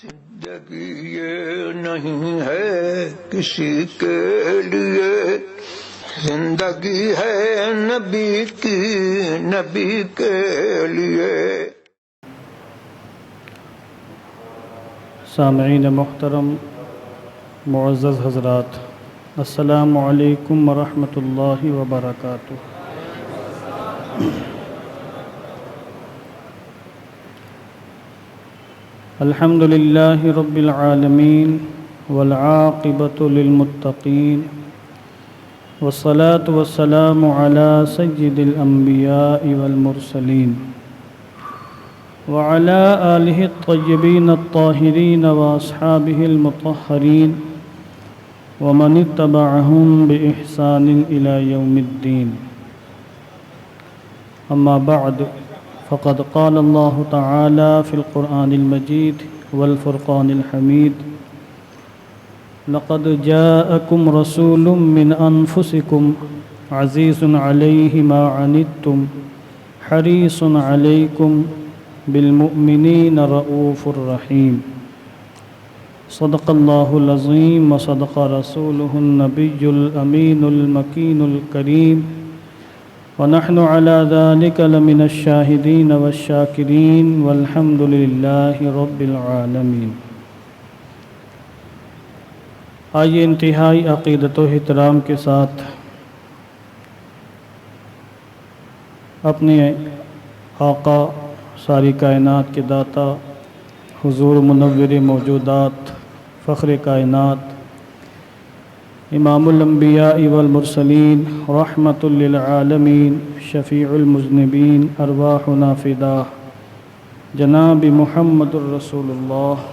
زندگی یہ نہیں ہے کسی کے لیے، زندگی ہے نبی کی، نبی کے لیے۔ سامعین محترم، معزز حضرات، السلام علیکم ورحمۃ اللہ وبرکاتہ۔ الحمد للہ رب العالمین والعاقبۃ للمتقین، والصلاة والسلام علی سید الانبیاء والمرسلین، وعلى آلہ الطیبین الطاہرین واصحابہ المطہرین، ومن اتبعہم بإحسان إلی یوم الدین۔ اما بعد، فقد قال اللہ تعالی فی القرآن المجید والفرقان الحمید: لقد جاءکم رسول من انفسکم عزیز علیہ ما عنتم حریص علیکم بالمؤمنین رؤوف الرحیم۔ صدق اللہ العظیم وصدق رسولہ النبی الامین المکین الکریم، ونحن على ذلك لمن الشاہدین والشاکرین، والحمد للہ رب العالمین۔ آئیے انتہائی عقیدت و احترام کے ساتھ اپنے آقا ساری کائنات کے داتا، حضور منور موجودات، فخر کائنات، امام الانبیاء والمرسلین، رحمت للعالمین، شفیع المذنبین، ارواحنا فداہ جناب محمد الرسول اللہ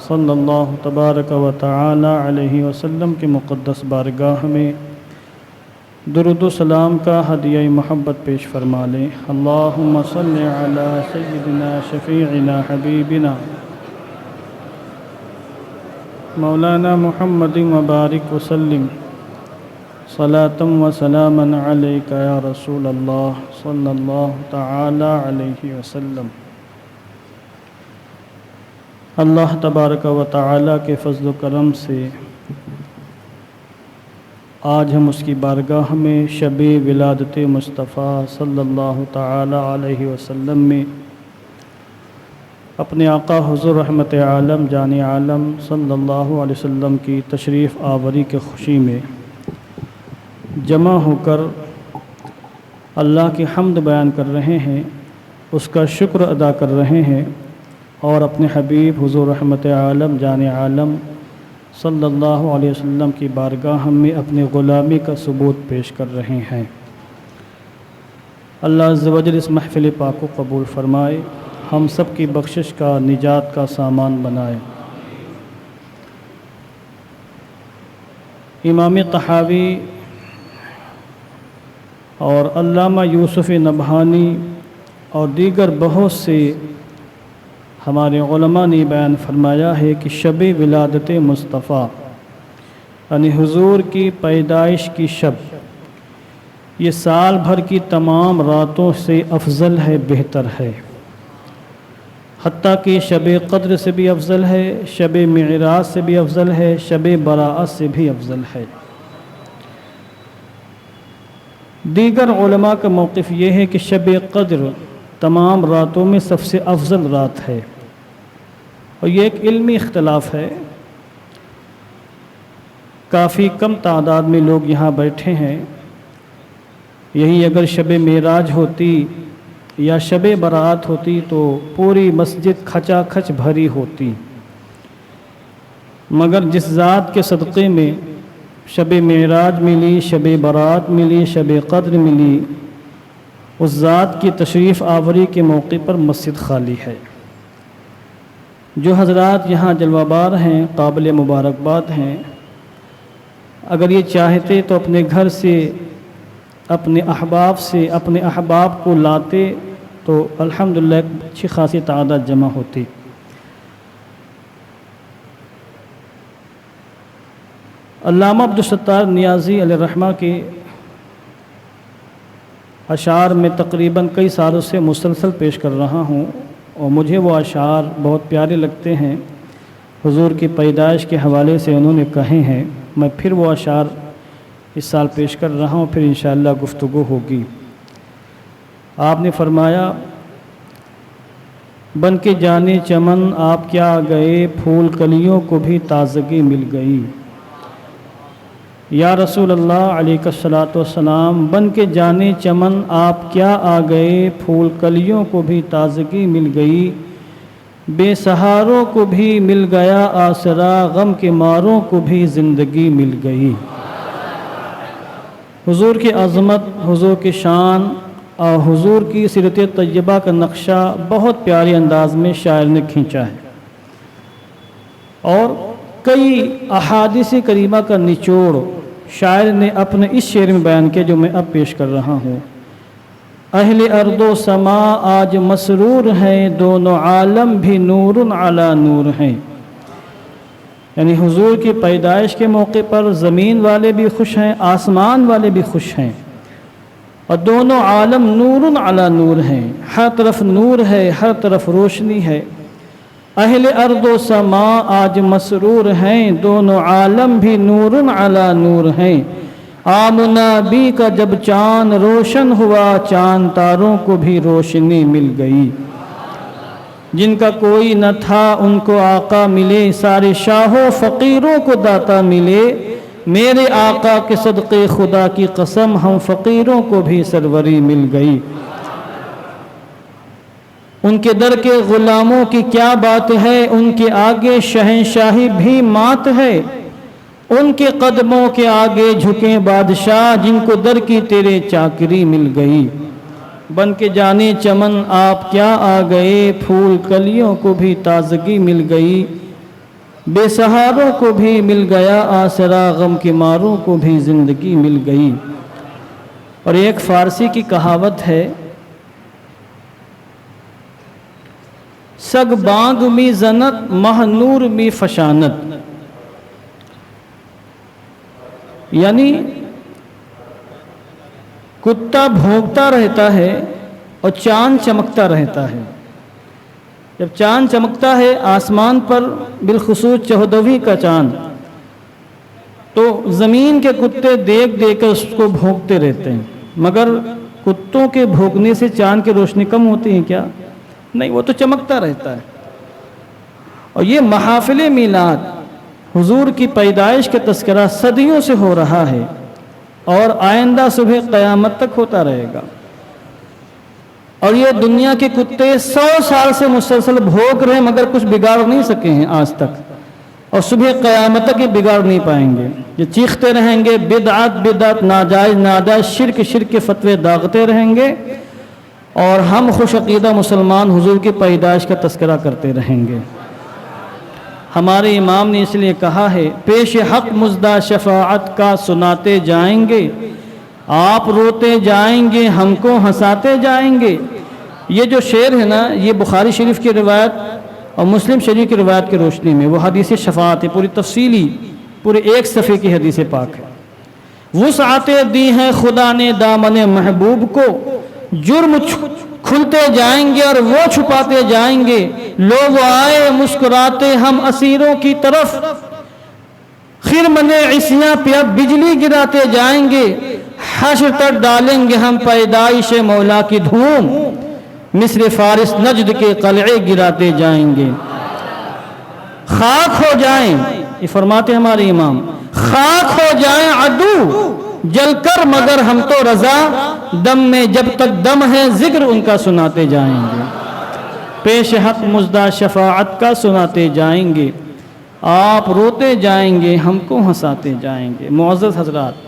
صلی اللہ تبارک و تعالی علیہ وسلم کے مقدس بارگاہ میں درود و سلام کا ہدیہ محبت پیش فرما لیں۔ اللہم صلی علی سیدنا شفیعنا حبیبنا مولانا محمد مبارک وسلم، صلاۃ و سلاما علیک یا رسول اللہ صلی اللہ تعالی علیہ وسلم۔ اللہ تبارک و تعالی کے فضل و کرم سے آج ہم اس کی بارگاہ میں شب ولادت مصطفیٰ صلی اللہ تعالی علیہ وسلم میں اپنے آقا حضور رحمت عالم جان عالم صلی اللہ علیہ وسلم کی تشریف آوری کے خوشی میں جمع ہو کر اللہ کی حمد بیان کر رہے ہیں، اس کا شکر ادا کر رہے ہیں، اور اپنے حبیب حضور رحمت عالم جان عالم صلی اللہ علیہ وسلم کی بارگاہ میں اپنی غلامی کا ثبوت پیش کر رہے ہیں۔ اللہ عز و جل اس محفل پاک کو قبول فرمائے، ہم سب کی بخشش کا، نجات کا سامان بنائے۔ امام طحاوی اور علامہ یوسف نبہانی اور دیگر بہت سے ہمارے علماء نے بیان فرمایا ہے کہ شب ولادت مصطفیٰ یعنی حضور کی پیدائش کی شب، یہ سال بھر کی تمام راتوں سے افضل ہے، بہتر ہے، حتیٰ کہ شب قدر سے بھی افضل ہے، شب معراج سے بھی افضل ہے، شب براءت سے بھی افضل ہے۔ دیگر علماء کا موقف یہ ہے کہ شب قدر تمام راتوں میں سب سے افضل رات ہے، اور یہ ایک علمی اختلاف ہے۔ کافی کم تعداد میں لوگ یہاں بیٹھے ہیں، یہی اگر شب معراج ہوتی یا شب براءت ہوتی تو پوری مسجد کھچا کھچ بھری ہوتی، مگر جس ذات کے صدقے میں شب معراج ملی، شب براءت ملی، شب قدر ملی، اس ذات کی تشریف آوری کے موقع پر مسجد خالی ہے۔ جو حضرات یہاں جلوہ بار ہیں، قابل مبارکباد ہیں، اگر یہ چاہتے تو اپنے گھر سے، اپنے احباب سے، اپنے احباب کو لاتے تو الحمدللہ ایک اچھی خاصی تعداد جمع ہوتی۔ علامہ عبدالستار نیازی علیہ الرحمہ کے اشعار میں تقریباً کئی سالوں سے مسلسل پیش کر رہا ہوں، اور مجھے وہ اشعار بہت پیارے لگتے ہیں، حضور کی پیدائش کے حوالے سے انہوں نے کہے ہیں۔ میں پھر وہ اشعار اس سال پیش کر رہا ہوں، پھر انشاءاللہ گفتگو ہوگی۔ آپ نے فرمایا، بن کے جانے چمن آپ کیا گئے، پھول کلیوں کو بھی تازگی مل گئی۔ یا رسول اللہ علیہ الصلوۃ والسلام، بن کے جانے چمن آپ کیا آ گئے، پھول کلیوں کو بھی تازگی مل گئی، بے سہاروں کو بھی مل گیا آسرا، غم کے ماروں کو بھی زندگی مل گئی۔ حضور کی عظمت، حضور کی شان اور حضور کی سیرت طیبہ کا نقشہ بہت پیارے انداز میں شاعر نے کھینچا ہے، اور کئی احادیث کریمہ کا نچوڑ شاعر نے اپنے اس شعر میں بیان کیا جو میں اب پیش کر رہا ہوں۔ اہل ارض و سما آج مسرور ہیں، دونوں عالم بھی نور علی نور ہیں۔ یعنی حضور کی پیدائش کے موقع پر زمین والے بھی خوش ہیں، آسمان والے بھی خوش ہیں، اور دونوں عالم نور علی نور ہیں، ہر طرف نور ہے، ہر طرف روشنی ہے۔ اہل ارض و سما آج مسرور ہیں، دونوں عالم بھی نور علی نور ہیں۔ آمنا بی کا جب چاند روشن ہوا، چاند تاروں کو بھی روشنی مل گئی۔ جن کا کوئی نہ تھا ان کو آقا ملے، سارے شاہوں فقیروں کو داتا ملے۔ میرے آقا کے صدقے خدا کی قسم، ہم فقیروں کو بھی سروری مل گئی۔ ان کے در کے غلاموں کی کیا بات ہے، ان کے آگے شہنشاہی بھی مات ہے۔ ان کے قدموں کے آگے جھکے بادشاہ، جن کو در کی تیرے چاکری مل گئی۔ بن کے جانے چمن آپ کیا آ گئے، پھول کلیوں کو بھی تازگی مل گئی، بے سہاروں کو بھی مل گیا آسرا، غم کے ماروں کو بھی زندگی مل گئی۔ اور ایک فارسی کی کہاوت ہے، سگ بانگ می زنت مہ نور می فشانت، یعنی کتا بھونکتا رہتا ہے اور چاند چمکتا رہتا ہے۔ جب چاند چمکتا ہے آسمان پر، بالخصوص 14ویں کا چاند، تو زمین کے کتے دیکھ دیکھ کر اس کو بھونکتے رہتے ہیں، مگر کتوں کے بھونکنے سے چاند کی روشنی کم ہوتی ہے کیا؟ نہیں، وہ تو چمکتا رہتا ہے۔ اور یہ محافل میلاد، حضور کی پیدائش کا تذکرہ صدیوں سے ہو رہا ہے، اور آئندہ صبح قیامت تک ہوتا رہے گا۔ اور یہ دنیا کے کتے 100 سال سے مسلسل بھونک رہے ہیں، مگر کچھ بگاڑ نہیں سکے ہیں آج تک، اور صبح قیامت تک یہ بگاڑ نہیں پائیں گے۔ یہ چیختے رہیں گے بدعت بدعت، ناجائز ناجائز، شرک شرک کے فتوے داغتے رہیں گے، اور ہم خوش عقیدہ مسلمان حضور کی پیدائش کا تذکرہ کرتے رہیں گے۔ ہمارے امام نے اس لیے کہا ہے، پیش حق مزدہ شفاعت کا سناتے جائیں گے، آپ روتے جائیں گے، ہم کو ہنساتے جائیں گے۔ یہ جو شعر ہے نا، یہ بخاری شریف کی روایت اور مسلم شریف کی روایت کی روشنی میں وہ حدیث شفاعت ہے، پوری تفصیلی، پورے 1 صفحے کی حدیث پاک ہے۔ وسعتیں دی ہیں خدا نے دامن محبوب کو، جرم کھلتے جائیں گے اور وہ چھپاتے جائیں گے۔ لوگ آئے مسکراتے ہم اسیروں کی طرف، خرمن عصیاں پہ اب بجلی گراتے جائیں گے۔ حشر تک ڈالیں گے ہم پیدائش مولا کی دھوم، مصر فارس نجد کے قلعے گراتے جائیں گے۔ خاک ہو جائیں، یہ فرماتے ہمارے امام، خاک ہو جائیں عدو جل کر، مگر ہم تو رضا، دم میں جب تک دم ہے ذکر ان کا سناتے جائیں گے۔ پیش حق مزدہ شفاعت کا سناتے جائیں گے، آپ روتے جائیں گے، ہم کو ہنساتے جائیں گے۔ معزز حضرات،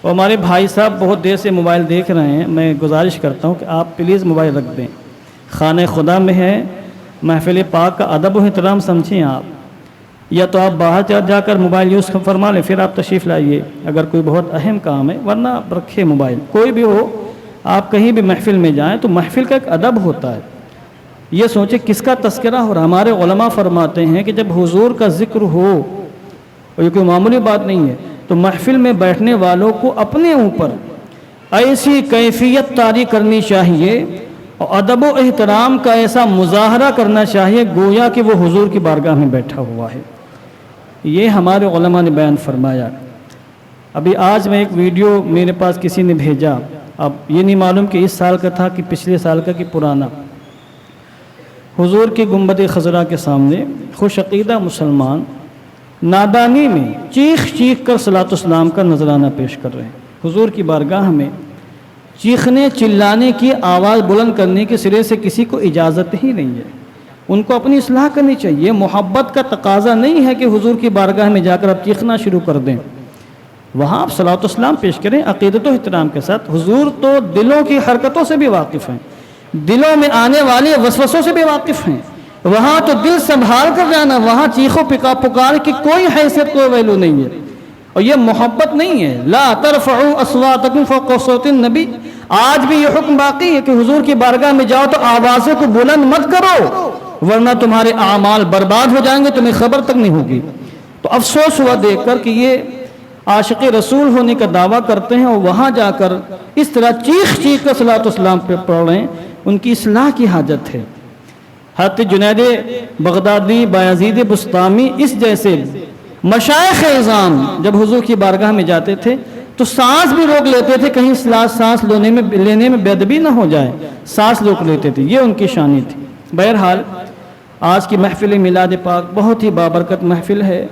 اور ہمارے بھائی صاحب بہت دیر سے موبائل دیکھ رہے ہیں، میں گزارش کرتا ہوں کہ آپ پلیز موبائل رکھ دیں۔ خانہ خدا میں ہے، محفل پاک کا ادب و احترام سمجھیں آپ، یا تو آپ باہر جا کر موبائل یوز فرما لیں، پھر آپ تشریف لائیے اگر کوئی بہت اہم کام ہے، ورنہ آپ رکھیں موبائل۔ کوئی بھی ہو، آپ کہیں بھی محفل میں جائیں تو محفل کا ایک ادب ہوتا ہے۔ یہ سوچیں کس کا تذکرہ ہو رہا ہے۔ ہمارے علماء فرماتے ہیں کہ جب حضور کا ذکر ہو، اور یہ کوئی معمولی بات نہیں ہے، تو محفل میں بیٹھنے والوں کو اپنے اوپر ایسی کیفیت طاری کرنی چاہیے، اور ادب و احترام کا ایسا مظاہرہ کرنا چاہیے گویا کہ وہ حضور کی بارگاہ میں بیٹھا ہوا ہے۔ یہ ہمارے علماء نے بیان فرمایا۔ ابھی آج میں ایک ویڈیو میرے پاس کسی نے بھیجا، اب یہ نہیں معلوم کہ اس سال کا تھا کہ پچھلے سال کا کہ پرانا، حضور کی گنبد خضرا کے سامنے خوش عقیدہ مسلمان نادانی میں چیخ چیخ کر صلاۃ والسلام کا نذرانہ پیش کر رہے ہیں۔ حضور کی بارگاہ میں چیخنے چلانے کی آواز بلند کرنے کے سرے سے کسی کو اجازت ہی نہیں ہے، ان کو اپنی اصلاح کرنی چاہیے۔ محبت کا تقاضا نہیں ہے کہ حضور کی بارگاہ میں جا کر آپ چیخنا شروع کر دیں، وہاں آپ صلاۃ والسلام پیش کریں عقیدت و احترام کے ساتھ۔ حضور تو دلوں کی حرکتوں سے بھی واقف ہیں، دلوں میں آنے والے وسوسوں سے بھی واقف ہیں، وہاں تو دل سنبھال کر جانا، وہاں چیخو پکار کی کوئی حیثیت کوئی ویلو نہیں ہے، اور یہ محبت نہیں ہے۔ لا ترفعوا اصواتکم فوق صوت النبی، آج بھی یہ حکم باقی ہے کہ حضور کی بارگاہ میں جاؤ تو آوازوں کو بلند مت کرو، ورنہ تمہارے اعمال برباد ہو جائیں گے، تمہیں خبر تک نہیں ہوگی۔ تو افسوس ہوا دیکھ کر کہ یہ عاشق رسول ہونے کا دعویٰ کرتے ہیں اور وہاں جا کر اس طرح چیخ چیخ کر صلاۃ والسلام پہ پڑھ رہے ہیں، ان کی اصلاح کی حاجت ہے۔ حضرت جنید بغدادی، بایزید بسطامی، اس جیسے مشائخ اعظام جب حضور کی بارگاہ میں جاتے تھے تو سانس بھی روک لیتے تھے، کہیں سانس لینے میں بے ادبی نہ ہو جائے، سانس روک لیتے تھے، یہ ان کی شانی تھی۔ بہرحال آج کی محفل میلاد پاک بہت ہی بابرکت محفل ہے،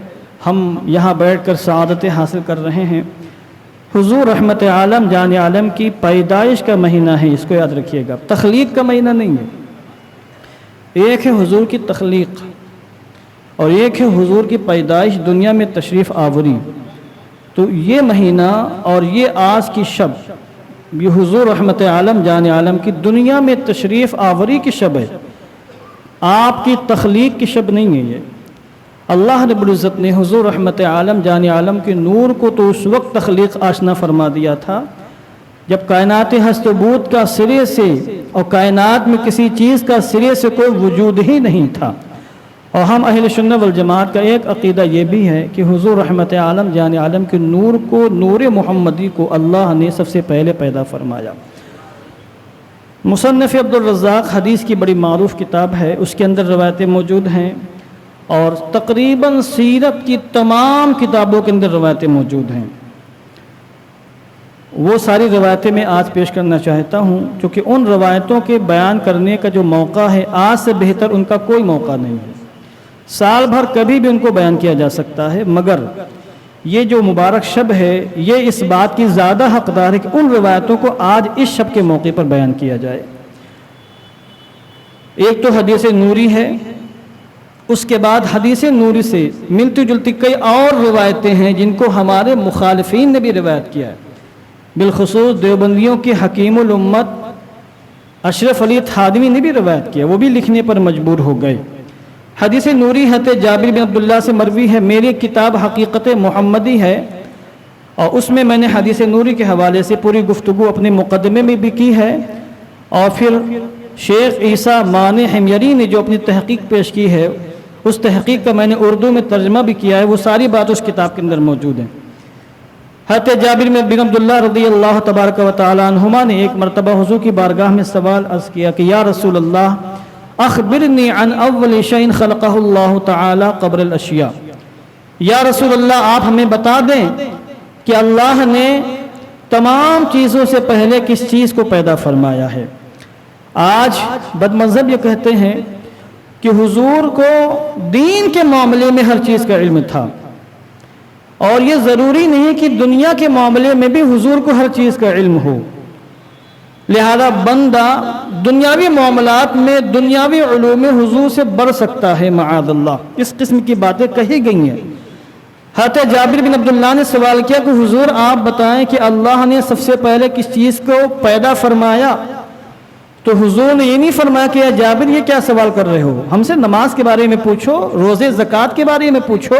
ہم یہاں بیٹھ کر سعادتیں حاصل کر رہے ہیں۔ حضور رحمت عالم جان عالم کی پیدائش کا مہینہ ہے، اس کو یاد رکھیے گا، تخلیق کا مہینہ نہیں ہے۔ ایک ہے حضور کی تخلیق اور ایک ہے حضور کی پیدائش، دنیا میں تشریف آوری۔ تو یہ مہینہ اور یہ آج کی شب، یہ حضور رحمت عالم جان عالم کی دنیا میں تشریف آوری کی شب ہے، آپ کی تخلیق کی شب نہیں ہے۔ یہ اللہ رب العزت نے حضور رحمت عالم جان عالم کے نور کو تو اس وقت تخلیق آشنا فرما دیا تھا جب کائنات ہست و بود کا سرے سے اور کائنات میں کسی چیز کا سرے سے کوئی وجود ہی نہیں تھا۔ اور ہم اہل سنت والجماعت کا ایک عقیدہ یہ بھی ہے کہ حضور رحمت عالم جان عالم کے نور کو، نور محمدی کو اللہ نے سب سے پہلے پیدا فرمایا۔ مصنف عبد الرزاق حدیث کی بڑی معروف کتاب ہے، اس کے اندر روایتیں موجود ہیں، اور تقریباً سیرت کی تمام کتابوں کے اندر روایتیں موجود ہیں۔ وہ ساری روایتیں میں آج پیش کرنا چاہتا ہوں، کیونکہ ان روایتوں کے بیان کرنے کا جو موقع ہے آج سے بہتر ان کا کوئی موقع نہیں ہے۔ سال بھر کبھی بھی ان کو بیان کیا جا سکتا ہے، مگر یہ جو مبارک شب ہے یہ اس بات کی زیادہ حقدار ہے کہ ان روایتوں کو آج اس شب کے موقع پر بیان کیا جائے۔ ایک تو حدیث نوری ہے، اس کے بعد حدیث نوری سے ملتی جلتی کئی اور روایتیں ہیں جن کو ہمارے مخالفین نے بھی روایت کیا ہے، بالخصوص دیوبندیوں کے حکیم الامت اشرف علی تھانوی نے بھی روایت کیا، وہ بھی لکھنے پر مجبور ہو گئے۔ حدیث نوری حضرت جابر بن عبداللہ سے مروی ہے، میری کتاب حقیقت محمدی ہے، اور اس میں میں نے حدیث نوری کے حوالے سے پوری گفتگو اپنے مقدمے میں بھی کی ہے، اور پھر شیخ عیسیٰ مانع حمیری نے جو اپنی تحقیق پیش کی ہے اس تحقیق کا میں نے اردو میں ترجمہ بھی کیا ہے، وہ ساری بات اس کتاب کے اندر موجود ہیں۔ حضرت جابر بن عبداللہ رضی اللہ تبارک و تعالی عنہما نے ایک مرتبہ حضور کی بارگاہ میں سوال عرض کیا کہ یا رسول اللہ اخبرنی عن اول شیء خلقہ اللہ تعالی قبل الاشیاء، یا رسول اللہ آپ ہمیں بتا دیں کہ اللہ نے تمام چیزوں سے پہلے کس چیز کو پیدا فرمایا ہے۔ آج بد مذہب یہ کہتے ہیں کہ حضور کو دین کے معاملے میں ہر چیز کا علم تھا، اور یہ ضروری نہیں کہ دنیا کے معاملے میں بھی حضور کو ہر چیز کا علم ہو، لہذا بندہ دنیاوی معاملات میں دنیاوی علوم حضور سے بڑھ سکتا ہے، معاذ اللہ۔ اس قسم کی باتیں کہی گئی ہیں۔ حضرت جابر بن عبداللہ نے سوال کیا کہ حضور آپ بتائیں کہ اللہ نے سب سے پہلے کس چیز کو پیدا فرمایا؟ تو حضور نے یہ نہیں فرمایا کہ یا جابر یہ کیا سوال کر رہے ہو، ہم سے نماز کے بارے میں پوچھو، روزے زکوٰۃ کے بارے میں پوچھو،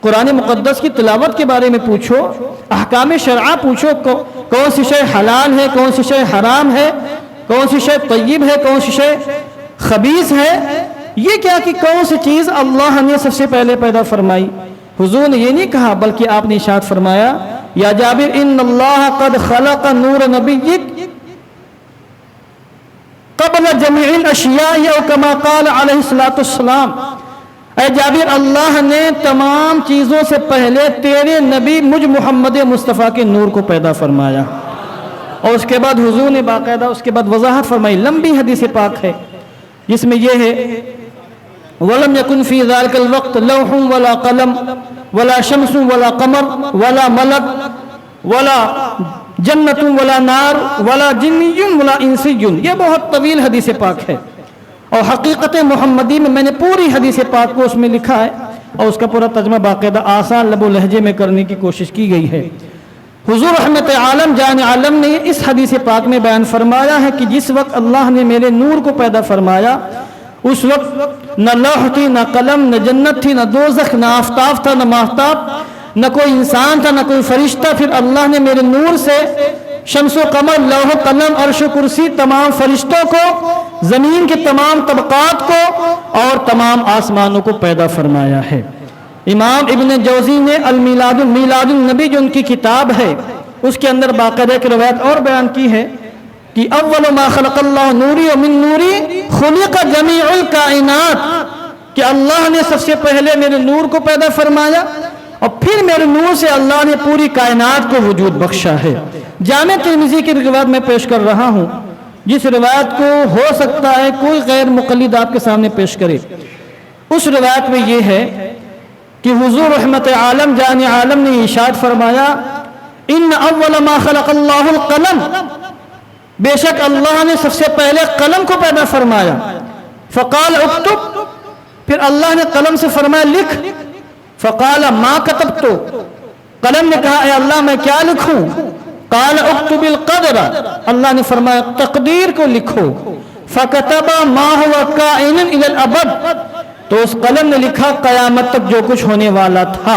قرآن مقدس کی تلاوت کے بارے میں پوچھو، احکام شرعہ پوچھو، کون سی شے حلال ہے، کون سی شے حرام ہے، کون سی شے طیب ہے، کون سی شے خبیث ہے۔ یہ کیا کہ کون سی چیز اللہ نے سب سے پہلے پیدا فرمائی؟ حضور نے یہ نہیں کہا، بلکہ آپ نے ارشاد فرمایا یا جابر ان اللہ قد خلق نور نبیک، قبل جميع الاشیاء او کما قال علیہ الصلوۃ والسلام، اے جابر اللہ نے تمام چیزوں سے پہلے تیرے نبی مجھ محمد مصطفیٰ کے نور کو پیدا فرمایا. اور اس کے بعد حضور نے باقاعدہ اس کے بعد وضاحت فرمائی. لمبی حدیث پاک ہے جس میں یہ ہے وَلَمْ يَكُنْ فِي ذَلِكَ الْوَقْتِ لَوْحٌ وَلَا قَلَمٌ وَلَا شَمْسٌ وَلَا قَمَرٌ وَلَا مَلَكٌ وَلَا جَنَّةٌ وَلَا نَارٌ وَلَا جِنِّيٌّ وَلَا إِنسِيٌّ. یہ بہت طویل حدیث پاک ہے اور حقیقت محمدی میں نے پوری حدیث پاک کو اس میں لکھا ہے اور اس کا پورا ترجمہ باقاعدہ آسان لب و لہجے میں کرنے کی کوشش کی گئی ہے. حضور رحمت عالم جان عالم نے اس حدیث پاک میں بیان فرمایا ہے کہ جس وقت اللہ نے میرے نور کو پیدا فرمایا اس وقت نہ لوح تھی، نہ قلم، نہ جنت تھی، نہ دوزخ، نہ آفتاب تھا، نہ ماہتاب، نہ کوئی انسان تھا، نہ کوئی فرشتہ. پھر اللہ نے میرے نور سے شمس و قمر، لوح و قلم، عرش و کرسی، تمام فرشتوں کو، زمین کے تمام طبقات کو اور تمام آسمانوں کو پیدا فرمایا ہے. امام ابن جوزی نے المیلاد النبی جو ان کی کتاب ہے اس کے اندر باقاعدہ ایک روایت اور بیان کی ہے کہ اول ما خلق اللہ نوری ومن نوری خلق جمیع الکائنات، کہ اللہ نے سب سے پہلے میرے نور کو پیدا فرمایا اور پھر میرے نور سے اللہ نے پوری کائنات کو وجود بخشا ہے. جامع ترمذی کی روایت میں پیش کر رہا ہوں جس روایت کو ہو سکتا ہے کوئی غیر مقلد آپ کے سامنے پیش کرے. اس روایت میں یہ ہے کہ حضور رحمت عالم جان عالم نے ارشاد فرمایا ان اول ما خلق اللہ القلم، بے شک اللہ نے سب سے پہلے قلم کو پیدا فرمایا. فقال اکتب، پھر اللہ نے قلم سے فرمایا لکھ. فقال ما کتبت، قلم نے کہا اے اللہ میں کیا لکھوں. قال اکتب القدر، اللہ نے فرمایا تقدیر کو لکھو. فکتب ما هو کائن الی الابد، تو اس قلم نے لکھا قیامت تک جو کچھ ہونے والا تھا.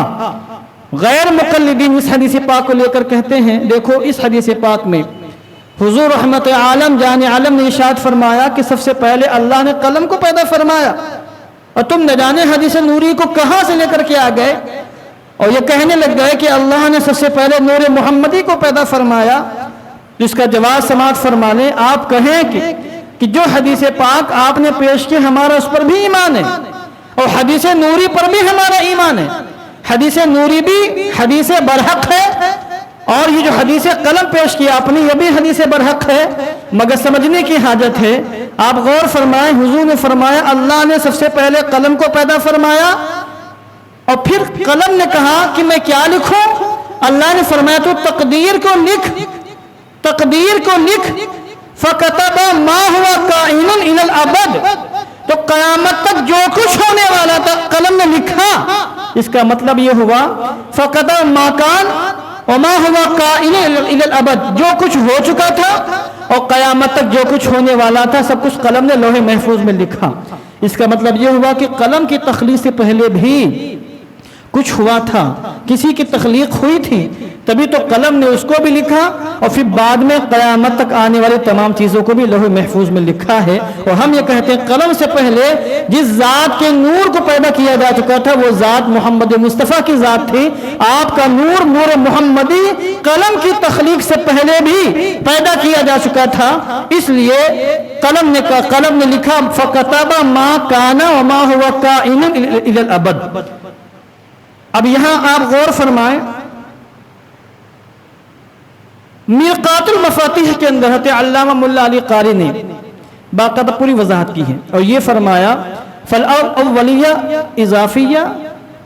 غیر مقلدین اس حدیث پاک کو لے کر کہتے ہیں دیکھو اس حدیث پاک میں حضور رحمت عالم جان عالم نے ارشاد فرمایا کہ سب سے پہلے اللہ نے قلم کو پیدا فرمایا اور تم نہ جانے حدیث نوری کو کہاں سے لے کر کے آ گئے اور یہ کہنے لگ گئے کہ اللہ نے سب سے پہلے نور محمدی کو پیدا فرمایا. جس کا جواز سماعت فرما لیں. آپ کہیں کہ جو حدیث پاک آپ نے پیش کی ہمارا اس پر بھی ایمان ہے اور حدیث نوری پر بھی ہمارا ایمان ہے. حدیث نوری بھی حدیث برحق ہے اور یہ جو حدیث قلم پیش کیا آپ نے یہ بھی حدیث برحق ہے، مگر سمجھنے کی حاجت ہے. آپ غور فرمائیں، حضور نے فرمایا اللہ نے سب سے پہلے قلم کو پیدا فرمایا اور پھر قلم نے کہا کہ میں کیا لکھوں. اللہ نے فرمایا تو تقدیر کو لکھ، تقدیر کو لکھ. فَكَتَبَ مَا هُوَ كَائِنٌ إِلَى الْأَبَدِ، تو قیامت تک جو کچھ ہونے والا تھا قلم نے لکھا. اس کا مطلب یہ ہوا فَكَتَبَ مَا كَانَ وَمَا هُوَ كَائِنٌ إِلَى الْأَبَدِ، جو کچھ ہو چکا تھا اور قیامت تک جو کچھ ہونے والا تھا سب کچھ قلم نے لوح محفوظ میں لکھا. اس کا مطلب یہ ہوا کہ قلم کی تخلیق سے پہلے بھی کچھ ہوا تھا، کسی کی تخلیق ہوئی تھی تبھی تو قلم نے اس کو بھی لکھا اور پھر بعد میں قیامت تک آنے والی تمام چیزوں کو بھی لوح محفوظ میں لکھا ہے. اور ہم یہ کہتے ہیں قلم سے پہلے جس ذات کے نور کو پیدا کیا جا چکا تھا وہ ذات محمد مصطفیٰ کی ذات تھی. آپ کا نور نور محمدی قلم کی تخلیق سے پہلے بھی پیدا کیا جا چکا تھا. اس لیے قلم نے لکھا فَكَتَبَ مَا كَانَ وَمَا هُوَ كَائِنٌ إِلَى الْأَبَدِ. اب یہاں آپ غور فرمائیں میقات المفاتیح کے اندر حضرت علامہ ملا علی قاری نے باقاعدہ پوری وضاحت کی ہے اور یہ فرمایا فالاولیہ اضافیہ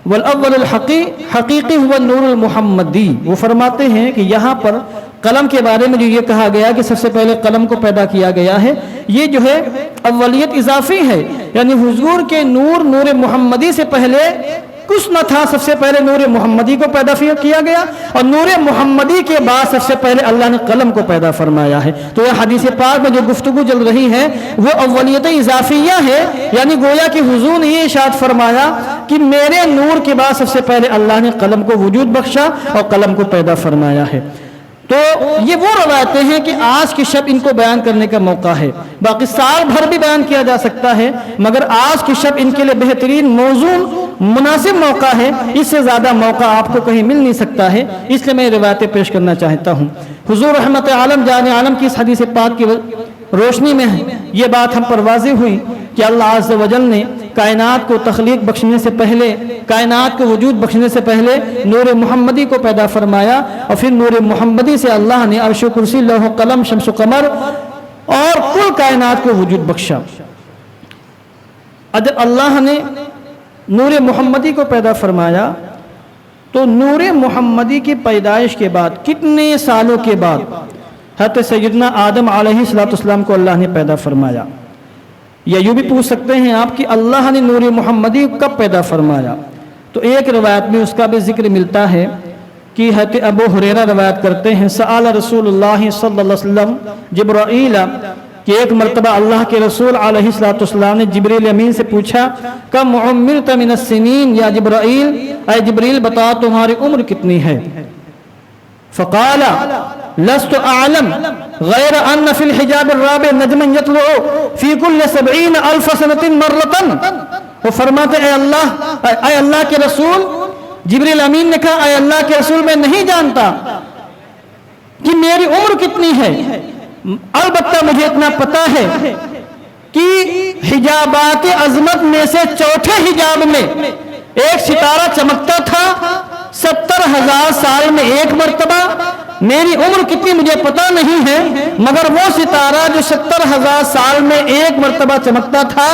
والاول حقیقی هو النور المحمدی. وہ فرماتے ہیں کہ یہاں پر قلم کے بارے میں جو یہ کہا گیا کہ سب سے پہلے قلم کو پیدا کیا گیا ہے یہ جو ہے اولیت اضافی ہے، یعنی حضور کے نور محمدی سے پہلے کچھ نہ تھا. سب سے پہلے نور محمدی کو پیدا کیا گیا اور نور محمدی کے بعد سب سے پہلے اللہ نے قلم کو پیدا فرمایا ہے. تو یہ حدیث پاک میں جو گفتگو چل رہی ہے وہ اولیت اضافیہ ہے، یعنی گویا کہ حضور نے یہ ارشاد فرمایا کہ میرے نور کے بعد سب سے پہلے اللہ نے قلم کو وجود بخشا اور قلم کو پیدا فرمایا ہے. تو یہ وہ روایتیں ہیں کہ آج کی شب ان کو بیان کرنے کا موقع ہے. باقی سال بھر بھی بیان کیا جا سکتا ہے مگر آج کی شب ان کے لیے بہترین موضوع مناسب موقع ہے. اس سے زیادہ موقع آپ کو کہیں مل نہیں سکتا ہے، اس لیے میں روایتیں پیش کرنا چاہتا ہوں. حضور رحمت عالم جان عالم کی اس حدیث پاک کی روشنی میں یہ بات ہم پر واضح ہوئی کہ اللہ عز و جل نے کائنات کو تخلیق بخشنے سے پہلے، کائنات کو وجود بخشنے سے پہلے نور محمدی کو پیدا فرمایا، اور پھر نور محمدی سے اللہ نے عرش و کرسی، لوح و قلم، شمس و قمر اور کل کائنات کو وجود بخشا۔ جب اللہ نے نور محمدی کو پیدا فرمایا تو نور محمدی کی پیدائش کے بعد کتنے سالوں کے بعد حضرت سیدنا آدم علیہ السلام کو اللہ نے پیدا فرمایا؟ یا یوں بھی پوچھ سکتے ہیں آپ کہ اللہ نے نور محمدی کب پیدا فرمایا؟ تو ایک روایت میں اس کا بھی ذکر ملتا ہے کہ حضرت ابو ہریرہ روایت کرتے ہیں، سأل رسول اللہ صلی اللہ علیہ وسلم جبرائیل، کہ ایک مرتبہ اللہ کے رسول علیہ السلام نے جبریل امین سے پوچھا، کم عمرت من السنین یا جبرائیل، اے جبریل بتا تمہاری عمر کتنی ہے؟ فقال لست اعلم غیر ان فی الحجاب الرابع نجما یطلع فی کل 70,000 سنۃ مرۃ۔ وہ فرماتے اے اللہ کے رسول، جبریل امین نے کہا اے اللہ کے رسول میں نہیں جانتا کہ میری عمر کتنی ہے، البتہ مجھے اتنا پتا ہے کہ حجابات عظمت میں سے چوتھے حجاب میں ایک ستارہ چمکتا تھا 70,000 سال میں ایک مرتبہ۔ میری عمر کتنی مجھے پتا نہیں ہے، مگر وہ ستارہ جو 70,000 سال میں ایک مرتبہ چمکتا تھا،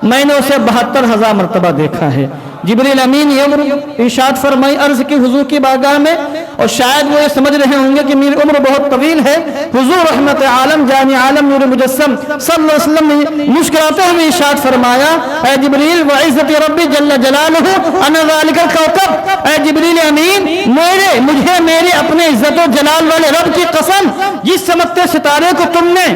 میں نے اسے 72,000 مرتبہ دیکھا ہے۔ جبریل امین یہ عمر ارشاد فرمائی عرض کی حضور کی بارگاہ میں، اور شاید وہ یہ سمجھ رہے ہوں گے کہ میری عمر بہت طویل ہے۔ حضور رحمت عالم جان عالم نور مجسم صلی اللہ علیہ وسلم نے مسکراتے ہوئے ارشاد فرمایا، اے جبریل وعزت ربی جل جلالہ انا ذالک الکوكب، اے جبریل امین مجھے میرے اپنے عزت و جلال والے رب کی قسم، جس چمکتے ستارے کو تم نے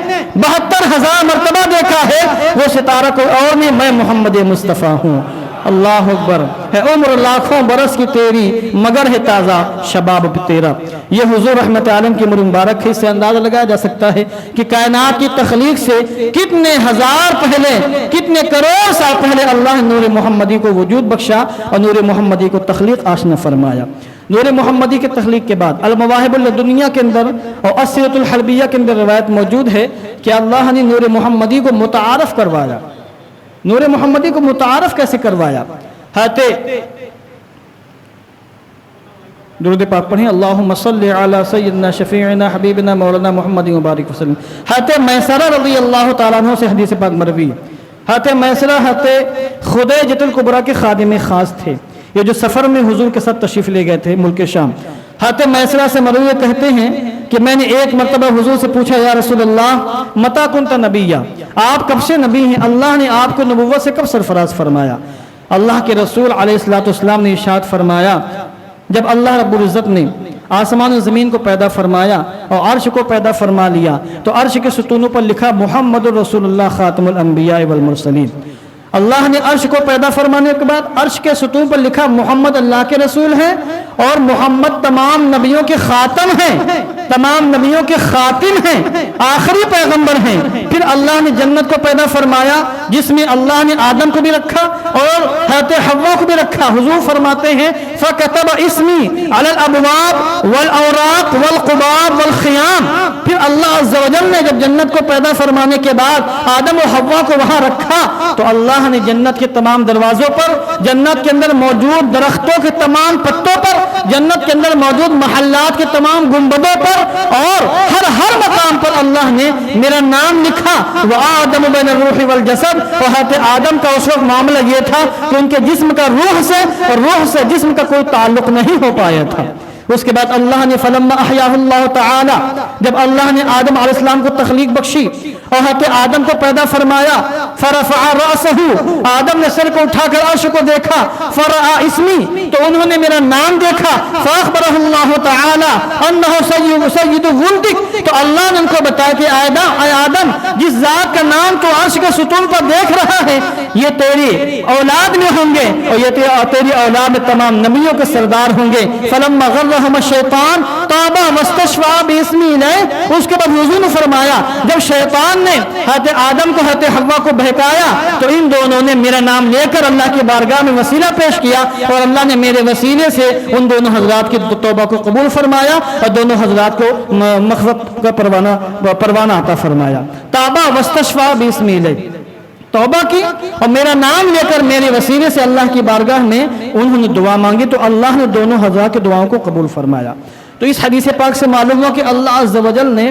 72,000 مرتبہ دیکھا ہے، وہ ستارہ کوئی اور نہیں، میں محمد مصطفیٰ ہوں۔ اللہ اکبر، ہے عمر لاکھوں برس کی تیری مگر ہے تازہ شباب بھی تیرا۔ یہ حضور رحمت عالم کی عمر مبارک ہے، اس سے اندازہ لگایا جا سکتا ہے کہ کائنات کی تخلیق سے کتنے ہزار پہلے، کتنے کروڑ سال پہلے اللہ نے نور محمدی کو وجود بخشا اور نور محمدی کو تخلیق آشنا فرمایا۔ نور محمدی کی تخلیق کے بعد المواہب الدنیا کے اندر اور اسیرۃ الحلبیہ کے اندر روایت موجود ہے کہ اللہ نے نور محمدی کو متعارف کروایا۔ نور محمدی کو متعارف کیسے کروایا؟ درود پاک پڑھیں، اللہم صلی علی سیدنا شفیعنا حبیبنا مولانا محمد مبارک وسلم۔ حضرت میسرہ رضی اللہ تعالیٰ عنہ سے حدیث پاک مروی ہے۔ حضرت میسرہ حضرت خدیجۃ الکبریٰ کے خادم خاص تھے، یہ جو سفر میں حضور کے ساتھ تشریف لے گئے تھے ملک شام۔ حضرت میسرہ سے مروی کہتے ہیں کہ میں نے ایک مرتبہ حضور سے پوچھا، یا رسول اللہ متی کنت نبیہ، آپ کب سے نبی ہیں؟ اللہ نے آپ کو نبوت سے کب سرفراز فرمایا؟ اللہ کے رسول علیہ السلام نے ارشاد فرمایا، جب اللہ رب العزت نے آسمان و زمین کو پیدا فرمایا اور عرش کو پیدا فرما لیا تو عرش کے ستونوں پر لکھا محمد الرسول اللہ خاتم الانبیاء والمرسلین۔ اللہ نے عرش کو پیدا فرمانے کے بعد عرش کے ستون پر لکھا محمد اللہ کے رسول ہیں اور محمد تمام نبیوں کے خاتم ہیں، تمام نبیوں کے خاتم ہیں، آخری پیغمبر ہیں۔ پھر اللہ نے جنت کو پیدا فرمایا جس میں اللہ نے آدم کو بھی رکھا اور حضرت حوا کو بھی رکھا۔ حضور فرماتے ہیں فَكَتَبَ اسْمِي عَلَى الْأَبْوَابِ وَالْأَوْرَاقِ وَالْقُبَابِ وَالْخِيَامِ۔ پھر اللہ عز و جل نے جب جنت کو پیدا فرمانے کے بعد آدم و حوا کو وہاں رکھا تو اللہ نے جنت کے تمام دروازوں پر، جنت کے اندر موجود درختوں کے تمام پتوں پر، جنت کے اندر موجود محلات کے تمام گنبدوں پر اور ہر مقام پر اللہ نے میرا نام لکھا۔ وَآدَمُ بَيْنَ الرُّوحِ وَالْجَسَدِ، اور حضرت آدم کا اس وقت معاملہ یہ تھا کہ ان کے جسم کا روح سے اور روح سے جسم کا کوئی تعلق نہیں ہو پایا تھا۔ اس کے بعد اللہ نے فلما احیاہ اللہ تعالی، جب اللہ نے آدم علیہ السلام کو تخلیق بخشی اور حضرت آدم کو پیدا فرمایا، فرفع رأسہ، آدم نے سر کو اٹھا کر عرش کو دیکھا، فرأى اسمی، تو انہوں نے میرا نام دیکھا، فاخبرہ اللہ تعالی انہ سید ولدک، تو اللہ نے ان کو بتایا کہ اے آدم جس ذات کا نام تو عرش کے ستون پر دیکھ رہا ہے یہ تیری اولاد میں ہوں گے اور یہ تیری اولاد میں تمام نبیوں کے سردار ہوں گے۔ فلما غرہ فَأَزَلَّهُمَا الشَّيْطَانُ تَابَ وَاسْتَشْفَعَ بِاسْمِهِ إِلَيْهِ۔ اس کے بعد حضور نے فرمایا جب شیطان نے حضرت آدم کو حضرت حوا کو بہکایا تو ان دونوں نے میرا نام لے کر اللہ کی بارگاہ میں وسیلہ پیش کیا اور اللہ نے میرے وسیلے سے ان دونوں حضرات کی توبہ کو قبول فرمایا اور دونوں حضرات کو مغفرت کا پروانہ عطا فرمایا۔ تابا واستشفع باسمہ الیہ، توبہ کی اور میرا نام لے کر میرے وسیلے سے اللہ کی بارگاہ میں انہوں نے دعا مانگی تو اللہ نے دونوں حضرات کی دعاؤں کو قبول فرمایا۔ تو اس حدیث پاک سے معلوم ہوا کہ اللہ عز و جل نے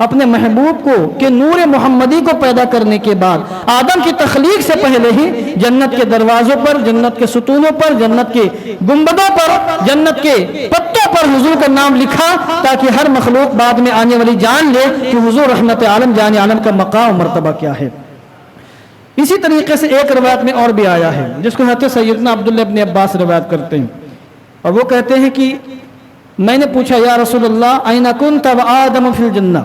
اپنے محبوب کو کہ نور محمدی کو پیدا کرنے کے بعد آدم کی تخلیق سے پہلے ہی جنت کے دروازوں پر، جنت کے ستونوں پر، جنت کے گنبدوں پر، جنت کے پتوں پر حضور کا نام لکھا تاکہ ہر مخلوق بعد میں آنے والی جان لے کہ حضور رحمت عالم جان عالم کا مقام و مرتبہ کیا ہے۔ اسی طریقے سے ایک روایت میں اور بھی آیا ہے جس کو حضرت سیدنا عبداللہ ابن عباس روایت کرتے ہیں اور وہ کہتے ہیں کہ میں نے پوچھا یا رسول اللہ این کنت وآدم فی الجنہ،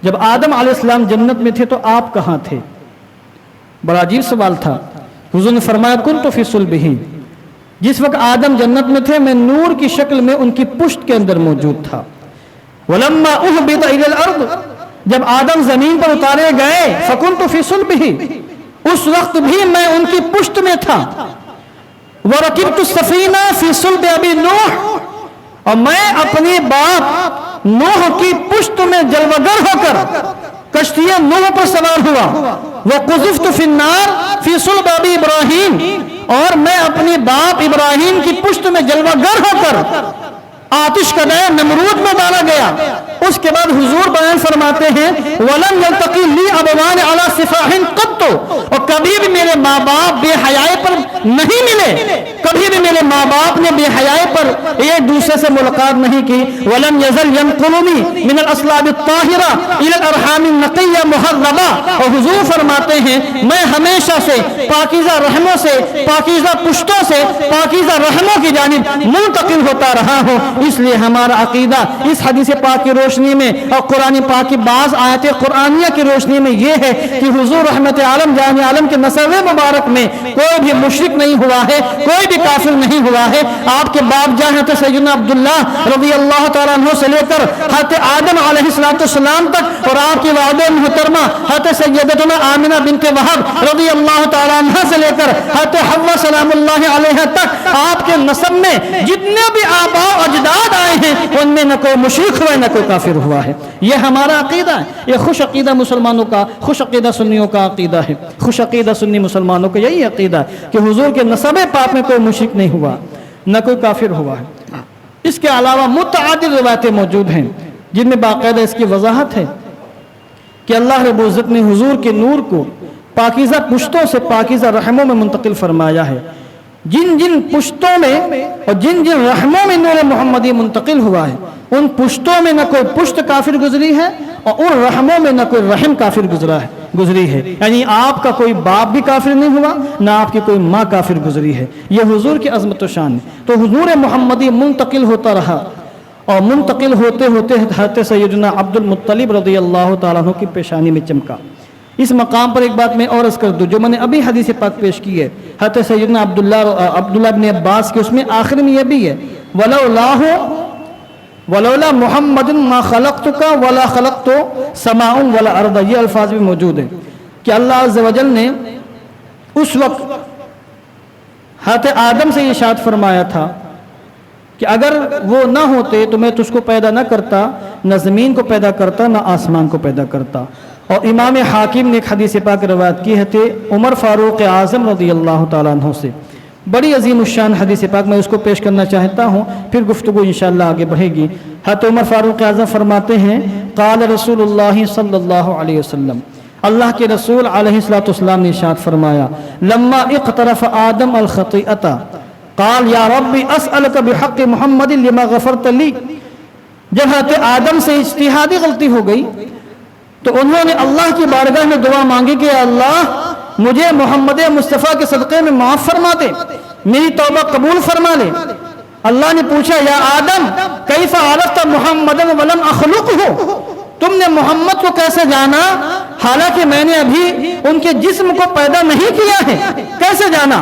جب آدم علیہ السلام جنت میں تھے تو آپ کہاں تھے؟ بڑا عجیب سوال تھا۔ حضور نے فرمایا کنت فی صلبہ، جس وقت آدم جنت میں تھے میں نور کی شکل میں ان کی پشت کے اندر موجود تھا۔ ولما اہبط الی الارض، جب آدم زمین پر اتارے گئے فکنت فی صلبہ، اس وقت بھی میں ان کی پشت میں تھا۔ ورکبت السفینہ فی صلب ابی نوح، اور میں اپنی باپ نوح کی پشت میں جلوگر ہو کر کشتی نوح پر سوار ہوا۔ وقذفت فی النار فی صلب ابی ابراہیم، اور میں اپنی باپ ابراہیم کی پشت میں جلوگر ہو کر آتش کا دے نمرود میں ڈالا گیا۔ اس کے بعد حضور بیان فرماتے ہیں وَلَمْ يَلْتَقِي لِي أَبَوَانِ عَلَى صِفَاحٍ قَطُّ، اور کبھی بھی میرے ماں باپ بے حیائی پر نہیں ملے، کبھی بھی میرے ماں باپ نے بے حیائی پر ایک دوسرے سے ملاقات نہیں کی۔ وَلَمْ يَزَلْ يَنْقُلُنِي مِنَ الْأَصْلَابِ الطَّاهِرَةِ إِلَى الْأَرْحَامِ النَّقِيَّةِ مُحَرَّمَةِ، اور حضور فرماتے ہیں میں ہمیشہ سے پاکیزہ رحموں سے، پاکیزہ پشتوں سے، پاکیزہ رحموں کی جانب منتقل ہوتا رہا ہوں۔ اس لیے ہمارا عقیدہ اس حدیث پاک کی روشنی میں اور قرآن پاک کی بعض آیت قرآنیہ کی روشنی میں یہ ہے کہ حضور رحمت عالم جان عالم کے نسب مبارک میں کوئی بھی مشرک نہیں ہوا ہے، کوئی بھی کافر نہیں ہوا ہے۔ آپ کے باپ جان حضرت سیدنا عبداللہ رضی اللہ تعالیٰ عنہ سے لے کر حضرت آدم علیہ السلام تک، اور آپ کی والدہ محترمہ حضرت سیدتنا آمنہ بنت وہب رضی اللہ تعالیٰ عنہ سے لے کر حضرت حوا سلام اللہ علیہ تک آپ کے نسب میں جتنے بھی آباء و اجداد آئے ہیں ان میں نہ کوئی مشرک ہوا ہے نہ کوئی کافر ہوا ہے۔ یہ ہمارا عقیدہ ہے، یہ خوش عقیدہ مسلمانوں کا، خوش عقیدہ سنیوں کا عقیدہ ہے۔ خوش عقیدہ سنی مسلمانوں کا یہی عقیدہ ہے کہ حضور کے نسب پاک میں کوئی مشرک نہیں ہوا، نہ کوئی کافر ہوا ہے۔ اس کے علاوہ متعدد روایتیں موجود ہیں جن میں باقاعدہ اس کی وضاحت ہے کہ اللہ رب العزت نے حضور کے نور کو پاکیزہ پشتوں سے پاکیزہ رحموں میں منتقل فرمایا ہے۔ جن جن پشتوں میں اور جن جن رحموں میں نور محمدی منتقل ہوا ہے ان پشتوں میں نہ کوئی پشت کافر گزری ہے اور ان رحموں میں نہ کوئی رحم کافر گزری ہے، یعنی آپ کا کوئی باپ بھی کافر نہیں ہوا، نہ آپ کی کوئی ماں کافر گزری ہے۔ یہ حضور کی عظمت و شان ہے۔ تو حضور محمدی منتقل ہوتا رہا اور منتقل ہوتے ہوتے حضرت سیدنا عبد المطلب رضی اللہ تعالیٰ عنہ کی پیشانی میں چمکا۔ اس مقام پر ایک بات میں اور عرض کر دوں جو میں نے ابھی حدیث پاک پیش کی ہے حضرت سیدنا عبداللہ بن عباس کی، اس میں آخر میں یہ بھی ہے وَلَوْلَا مُحَمَّدٍ مَا خَلَقْتُكَ وَلَا خَلَقْتُ سَمَاءٌ وَلَا أَرْضَ، یہ الفاظ بھی موجود ہیں کہ اللہ عز و جل نے اس وقت حضرت آدم سے یہ ارشاد فرمایا تھا کہ اگر وہ نہ ہوتے تو میں تجھ کو پیدا نہ کرتا، نہ زمین کو پیدا کرتا، نہ آسمان کو پیدا کرتا۔ اور امام حاکم نے ایک حدیث پاک روایت کی ہے عمر فاروق اعظم رضی اللہ تعالیٰ عنہ سے، بڑی عظیم الشان حدیث پاک، میں اس کو پیش کرنا چاہتا ہوں پھر گفتگو انشاءاللہ آگے بڑھے گی۔ حضرت عمر فاروق اعظم فرماتے ہیں قال رسول اللہ صلی اللہ علیہ وسلم، اللہ کے رسول علیہ السلام نے ارشاد فرمایا لما اقترف آدم الخطیئۃ قال یا ربی اسألک بحق محمد لما غفرت لی، جب حضرت آدم سے اجتہادی غلطی ہو گئی تو انہوں نے اللہ کی بارگاہ میں دعا مانگی کہ اللہ مجھے محمد مصطفیٰ کے صدقے میں معاف فرما دے، میری توبہ قبول فرما لے۔ اللہ نے پوچھا یا آدم کیف عرفت محمد ولم اخلقہ، تم نے محمد کو کیسے جانا حالانکہ میں نے ابھی ان کے جسم کو پیدا نہیں کیا ہے، کیسے جانا؟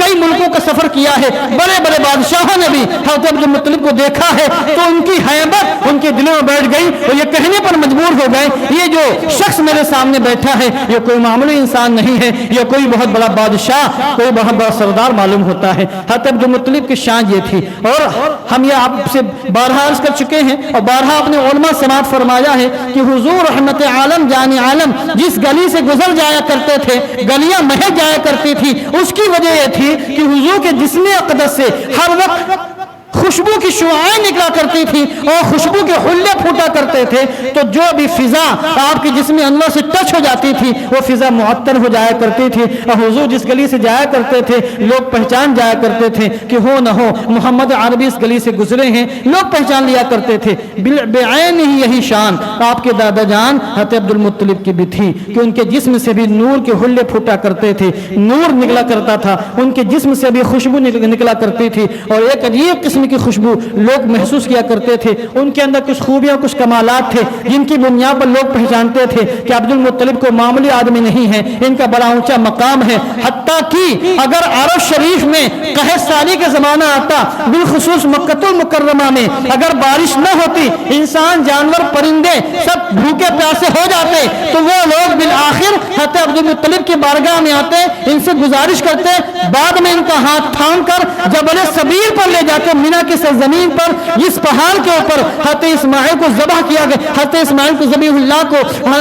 کئی ملکوں کا سفر کیا ہے، بڑے بڑے بادشاہوں نے بھی حضرت عبد المطلب کو دیکھا ہے تو ان کی ہیبت ان کے دلوں میں بیٹھ گئی اور یہ کہنے پر مجبور ہو گئے یہ جو شخص میرے سامنے بیٹھا ہے یہ کوئی معمولی انسان نہیں ہے، یہ کوئی بہت بڑا بادشاہ، کوئی بہت بڑا سردار معلوم ہوتا ہے۔ حضرت عبد المطلب کی شان یہ تھی، اور ہم یہ آپ سے بارہا عرض کر چکے ہیں اور بارہا اپنے علماء سماعت فرمایا ہے کہ حضور رحمت عالم جان عالم جس گلی سے گزر جایا کرتے تھے گلیاں مہک جایا کرتی تھی، اس کی وجہ یہ تھی کہ حضور کے جسم اقدس سے ہر وقت خوشبو کی شعاعیں نکلا کرتی تھی اور خوشبو کے حلے پھوٹا کرتے تھے، تو جو بھی فضا آپ کے جسم انور سے ٹچ ہو جاتی تھی وہ فضا معطر ہو جایا کرتی تھی، اور حضور جس گلی سے جایا کرتے تھے لوگ پہچان جایا کرتے تھے کہ ہو نہ ہو محمد عربی اس گلی سے گزرے ہیں، لوگ پہچان لیا کرتے تھے۔ بعین ہی یہی شان آپ کے دادا جان حضرت عبد المطلب کی بھی تھی کہ ان کے جسم سے بھی نور کے حلے پھوٹا کرتے تھے، نور نکلا کرتا تھا، ان کے جسم سے بھی خوشبو نکلا کرتی تھی، اور ایک عجیب قسم کی خوشبو لوگ محسوس کیا کرتے تھے۔ ان کے اندر کچھ خوبیاں کچھ کمالات تھے جن کی بنیاد پر لوگ پہچانتے تھے کہ عبد المطلب کو معمولی آدمی نہیں ہے، ان کا بڑا اونچا مقام ہے، حتیٰ کہ اگر عرب شریف میں قحط سالی کا زمانہ آتا، بالخصوص مکہ المکرمہ میں اگر بارش نہ ہوتی، انسان جانور پرندے سب بھوکے پیاسے ہو جاتے، تو وہ لوگ بالآخر حضرت عبد المطلب کی بارگاہ میں آتے، ان سے گزارش کرتے، بعد میں ان کا ہاتھ تھام کر جبل صبیر پر لے جاتے، مینا کی سرزمین پر جس پہاڑ کے اوپر حضرت اسماعیل کو ذبح کیا گیا، حضرت اسماعیل کو ذبیح اللہ کو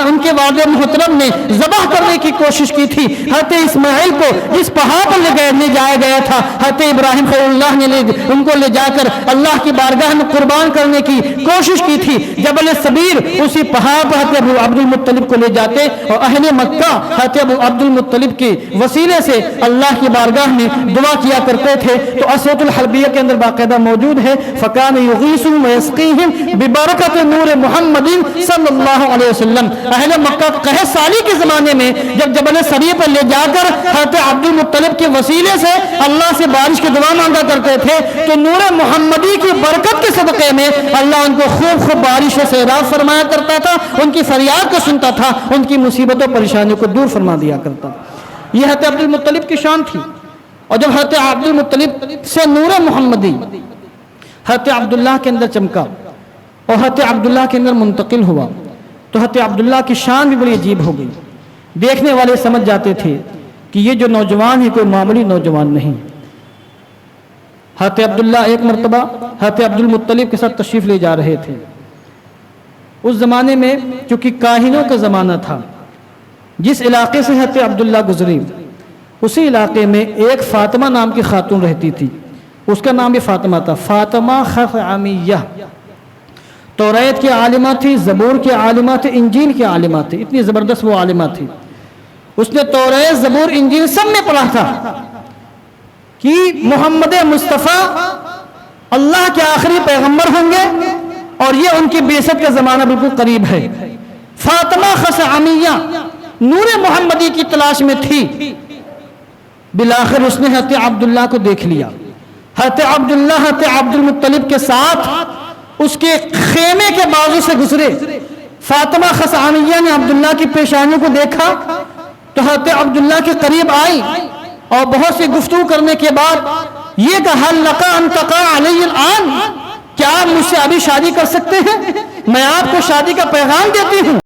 ان کے والد محترم نے ذبح کرنے کی کوشش کی تھی، حضرت اسماعیل کو جس پہاڑ پر لے جایا گیا تھا حضرت ابراہیم خلیل اللہ نے ان کو لے جا کر اللہ کی بارگاہ میں قربان کرنے کی کوشش کی تھی، جبل صبیر اسی پہاڑ پر حضرت عبد المطلب کو لے جاتے اور اہل مکہ حضرت عبد المطلب کے وسیلے سے اللہ کی بارگاہ میں دعا کیا کرتے تھے۔ تو اسوۃ الحربیہ کے اندر باقاعدہ موجود ہے، فکان یغیثہم ویسقیہم ببرکۃ نور محمد صلی اللہ علیہ وسلم۔ اہل مکہ قحط سالی کے زمانے میں جب جبل صبیر پر لے جا کر حضرت عبد المطلب کے وسیلے سے اللہ سے بارش کی دعا مانگا کرتے تھے، تو نور محمدی کی برکت کے صدقے میں اللہ ان کو خوب خوب بارش و سیراب فرمایا کرتا تھا، ان کی فریاد کو سنتا تھا، ان کی مصیبتوں پریشانیوں کو دور فرما دیا کرتا۔ یہ حضرت عبد المطلب کی شان تھی، اور جب حضرت عبد المطلب سے نور محمدی حضرت عبداللہ کے اندر چمکا اور حضرت عبداللہ کے اندر منتقل ہوا، تو حضرت عبداللہ کی شان بھی بڑی عجیب ہو گئی۔ دیکھنے والے سمجھ جاتے تھے کہ یہ جو نوجوان ہے کوئی معمولی نوجوان نہیں۔ حضرت عبداللہ ایک مرتبہ حضرت عبد المطلب کے ساتھ تشریف لے جا رہے تھے۔ اس زمانے میں چونکہ کاہنوں کا زمانہ تھا، جس علاقے سے حضرت عبداللہ گزری اسی علاقے میں ایک فاطمہ نام کی خاتون رہتی تھی، اس کا نام بھی فاطمہ تھا، فاطمہ خثعمیہ۔ توریت کی عالمہ تھی، زبور کی عالمہ تھی، انجیل کی عالمہ تھی، اتنی زبردست وہ عالمہ تھی۔ اس نے توریت، زبور، انجیل سب میں پڑھا تھا کہ محمد مصطفیٰ اللہ کے آخری پیغمبر ہوں گے اور یہ ان کی بعثت کا زمانہ بالکل قریب ہے۔ فاطمہ خثعمیہ نور محمدی کی تلاش میں تھی، بالآخر اس نے حضرت عبداللہ کو دیکھ لیا۔ حضرت عبداللہ حضرت عبد المطلب کے ساتھ اس کے خیمے کے بازو سے گزرے۔ فاطمہ خثعمیہ نے عبداللہ کی پیشانیوں کو دیکھا تو حضرت عبداللہ کے قریب آئی اور بہت سی گفتگو کرنے کے بعد یہ کہا، حل لک ان تقع علی الآن، کیا آپ مجھ سے ابھی شادی کر سکتے ہیں؟ میں آپ کو شادی کا پیغام دیتی ہوں۔